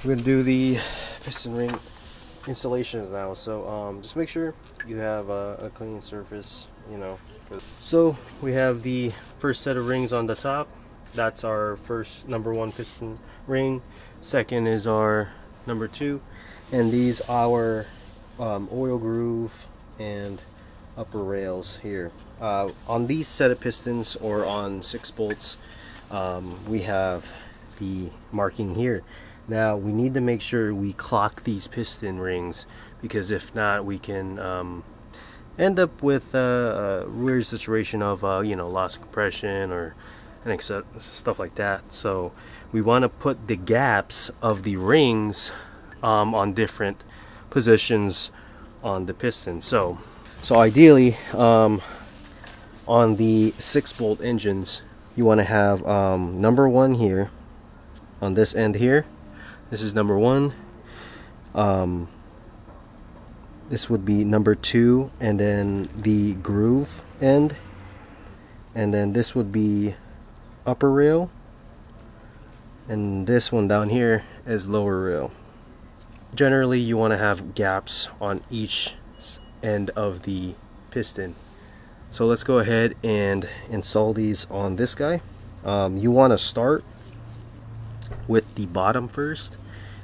We're gonna do the piston ring installations now. So just make sure you have a clean surface, you know. So we have the first set of rings on the top. That's our first number 1 piston ring. Second is our number 2, and these are oil groove and upper rails here. On these set of pistons, or on 6 bolts, we have the marking here. Now we need to make sure we clock these piston rings, because if not, we can end up with a weird situation of you know, loss of compression or stuff like that. So we want to put the gaps of the rings on different positions on the piston. So ideally, on the 6-bolt engines, you want to have number 1 here on this end here. This is number 1. This would be number 2, and then the groove end, and then this would be upper rail, and this one down here is lower rail. Generally, you want to have gaps on each end of the piston. So let's go ahead and install these on this guy. You want to start with the bottom first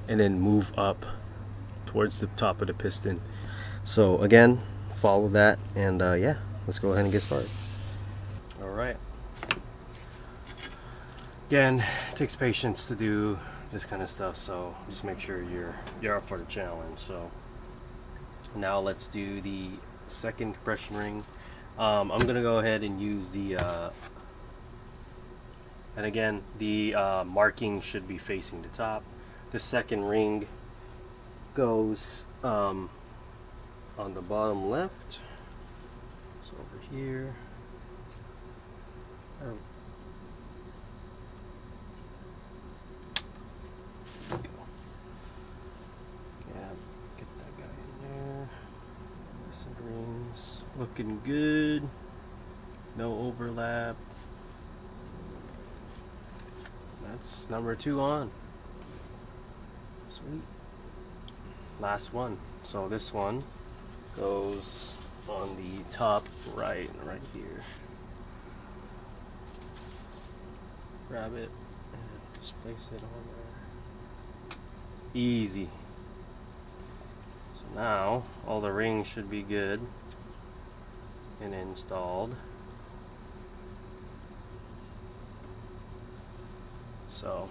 and then move up towards the top of the piston. So again, follow that, and yeah, let's go ahead and get started. All right. Again, it takes patience to do this kind of stuff, so just make sure you're up for the challenge. So now let's do the second compression ring. I'm gonna go ahead and use the and again, the marking should be facing the top. The second ring goes on the bottom left. So over here. Get that guy in there. Listen, rings looking good. No overlap. That's number 2 on. Sweet. Last one. So this one goes on the top right here. Grab it and just place it on there. Easy. So now all the rings should be good and installed. So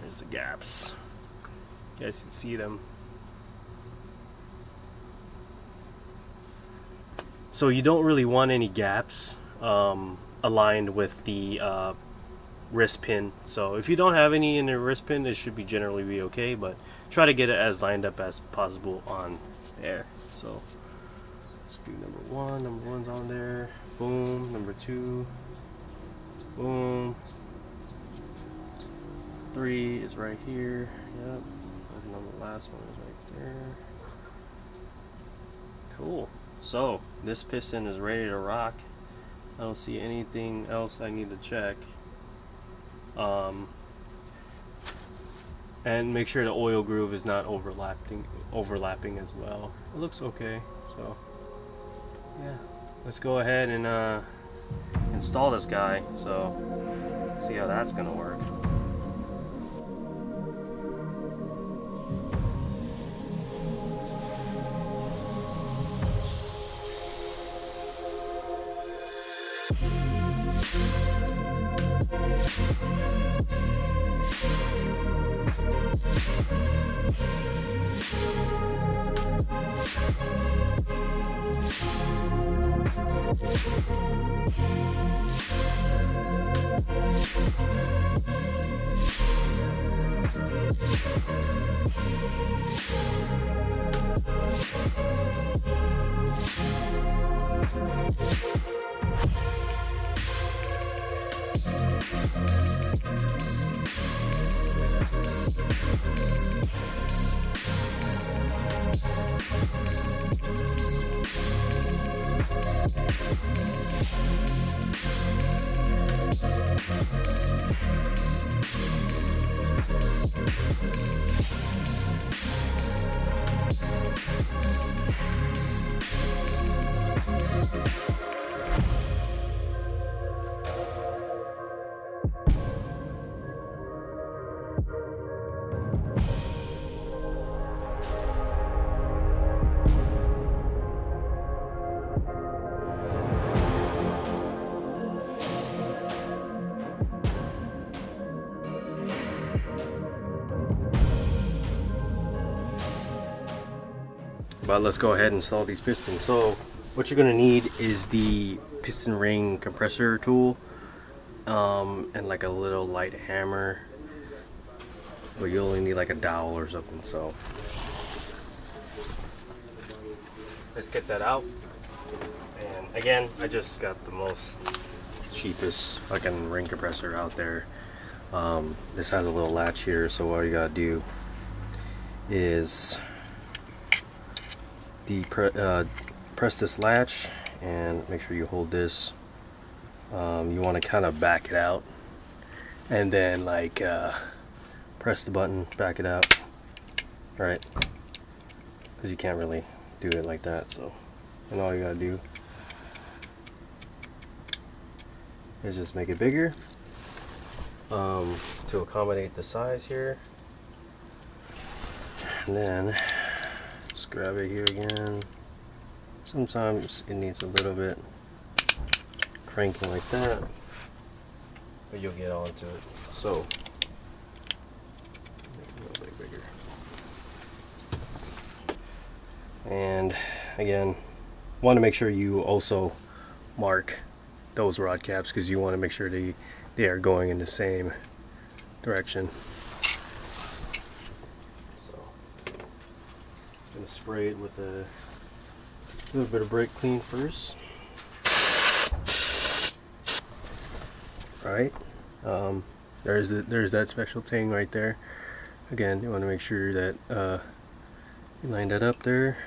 there's the gaps. You guys can see them. So you don't really want any gaps aligned with the wrist pin. So if you don't have any in the wrist pin, it should generally be okay, but try to get it as lined up as possible on there. So let's do number 1. Number 1's on there. Boom. Number 2. Boom. 3 is right here. Yep. And then the last one is right there. Cool. So this piston is ready to rock. I don't see anything else I need to check. And make sure the oil groove is not overlapping as well. It looks okay. So yeah, let's go ahead and install this guy. So see how that's gonna work. But let's go ahead and install these pistons. So what you're gonna need is the piston ring compressor tool, and like a little light hammer, but you only need like a dowel or something. So let's get that out. And again, I just got the most cheapest fucking ring compressor out there. This has a little latch here, so all you gotta do is press this latch and make sure you hold this. You want to kind of back it out, and then like press the button, back it out, right? Because you can't really do it like that. So, and all you gotta do is just make it bigger to accommodate the size here, and then just grab it here again. Sometimes it needs a little bit cranking like that, but you'll get onto it. So make it a little bit bigger. And again, want to make sure you also mark those rod caps, because you want to make sure they are going in the same direction. So I'm gonna spray it with a little bit of brake clean first. Alright, there's that special thing right there. Again, you want to make sure that you line that up there,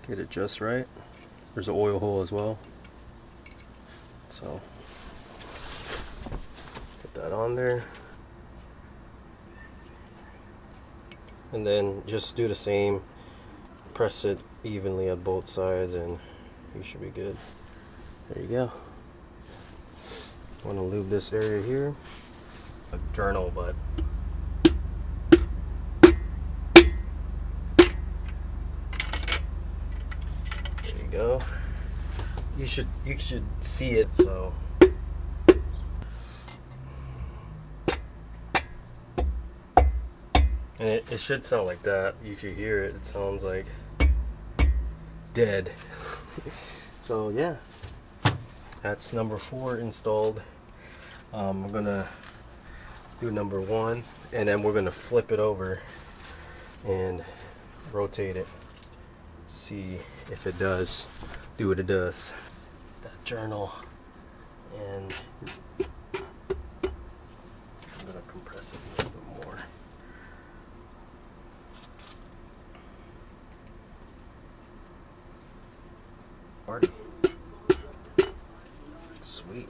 get it just right. There's an oil hole as well, so put that on there, and then just do the same. Press it evenly at both sides and you should be good. There you go. Want to lube this area here. A journal, but there you go. You should see it. So and it should sound like that. You should hear it. It sounds like dead. So yeah, that's number 4 installed. I'm gonna do number 1, and then we're gonna flip it over and rotate it, see if it does do what it does. That journal, and I'm gonna compress it a little bit more. Party. Sweet.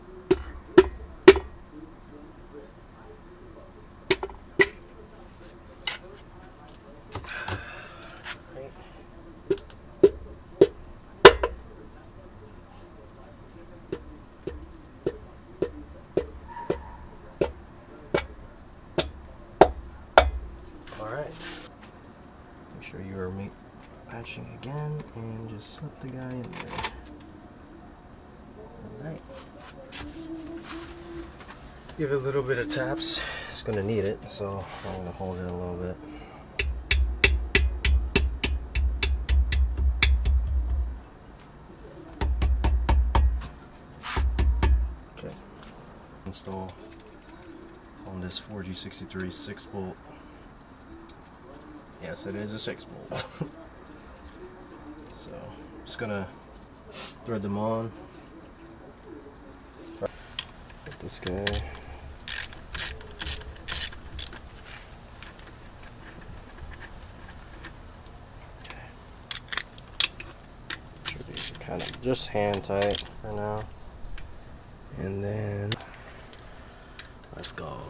Alright. Make sure you are patching again, and just slip the guy in there. Alright. Give it a little bit of taps. It's gonna need it, so I'm gonna hold it a little bit. Okay. Install on this 4G63 6-bolt. Yes, it is a 6-bolt. So I'm just gonna thread them on. Get this guy. Okay. Sure, these are kind of just hand tight for now. And then let's go.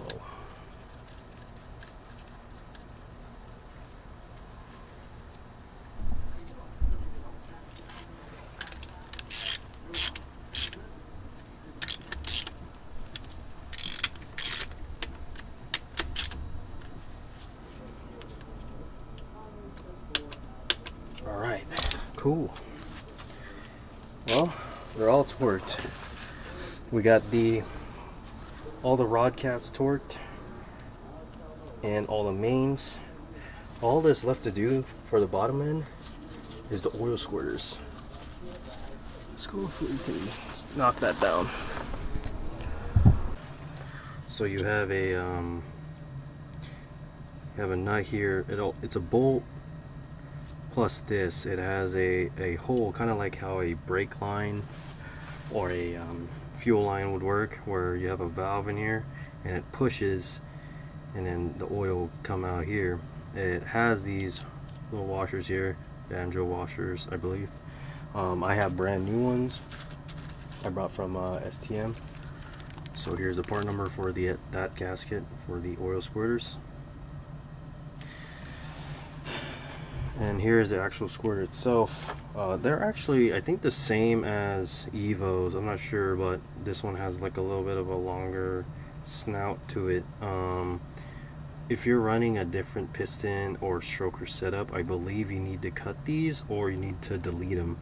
Cool. Well, they're all torqued. We got all the rod caps torqued and all the mains. All that's left to do for the bottom end is the oil squirters. Let's go if we can knock that down. So you have a nut here. It's a bolt plus this. It has a hole, kind of like how a brake line or a fuel line would work, where you have a valve in here and it pushes and then the oil will come out here. It has these little washers here, banjo washers, I believe. I have brand new ones I brought from STM. So here's the part number for that gasket for the oil squirters. And here's the actual squirter itself. They're actually, I think, the same as Evo's. I'm not sure, but this one has like a little bit of a longer snout to it. If you're running a different piston or stroker setup, I believe you need to cut these or you need to delete them,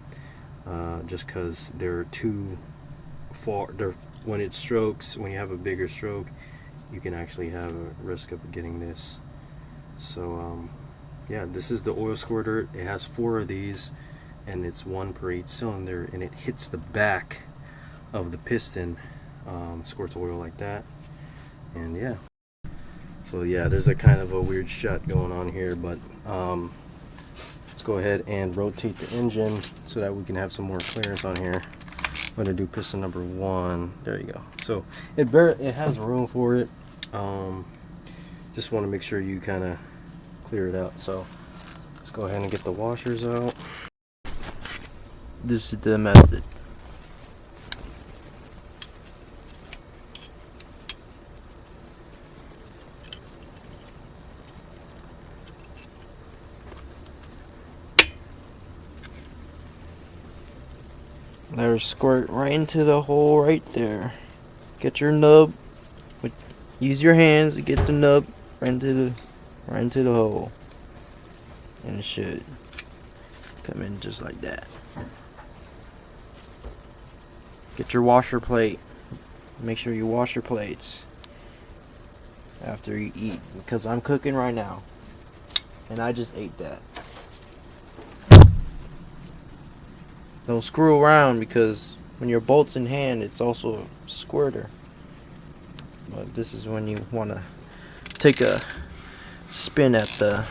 just because they're too far. When it strokes, when you have a bigger stroke, you can actually have a risk of getting this. So yeah, this is the oil squirter. It has 4 of these and it's 1 per each cylinder, and it hits the back of the piston, squirts oil like that. And yeah, so yeah, there's a kind of a weird shot going on here, but let's go ahead and rotate the engine so that we can have some more clearance on here. I'm going to do piston number 1. There you go. So it has room for it. Just want to make sure you kind of clear it out. So let's go ahead and get the washers out. This is the method. There's squirt right into the hole right there. Get your nub. Use your hands to get the nub right into the hole, and it should come in just like that. Get your washer plate. Make sure you wash your plates after you eat, because I'm cooking right now and I just ate that. Don't screw around, because when your bolt's in hand, it's also a squirter. But this is when you want to take a spin at the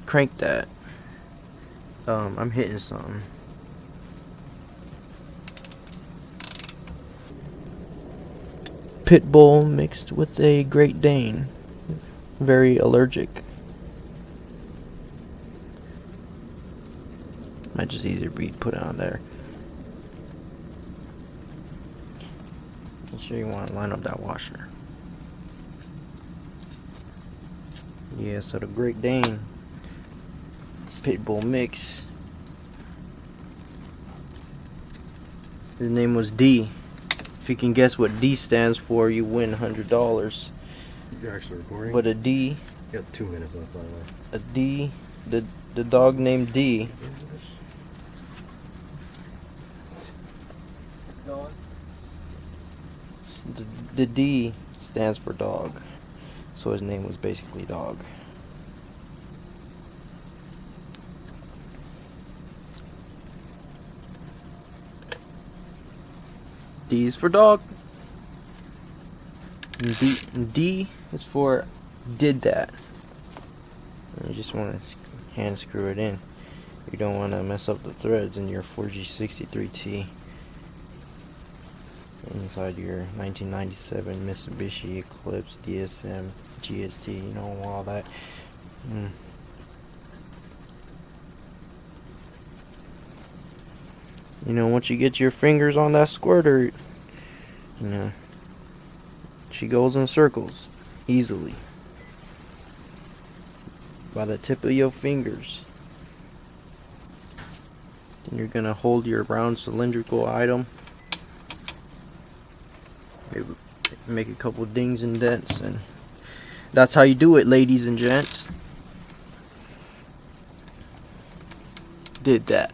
crank that. I'm hitting something. Pit Bull mixed with a Great Dane. Very allergic. Might just easier be put on there. Make sure you want to line up that washer. Yeah, so the Great Dane Pit Bull mix. His name was D. If you can guess what D stands for, you win $100. You're actually recording? But a D. You got 2 minutes left, by the way. A D. The dog named D. The D stands for dog, so his name was basically Dog. D is for dog. And D is for did that. And you just want to hand screw it in. You don't want to mess up the threads in your 4G63T. Inside your 1997 Mitsubishi Eclipse DSM GST, you know, all that. You know, once you get your fingers on that squirter, you know, she goes in circles easily by the tip of your fingers. Then you're gonna hold your round cylindrical item. Maybe make a couple dings and dents, and that's how you do it, ladies and gents. Did that.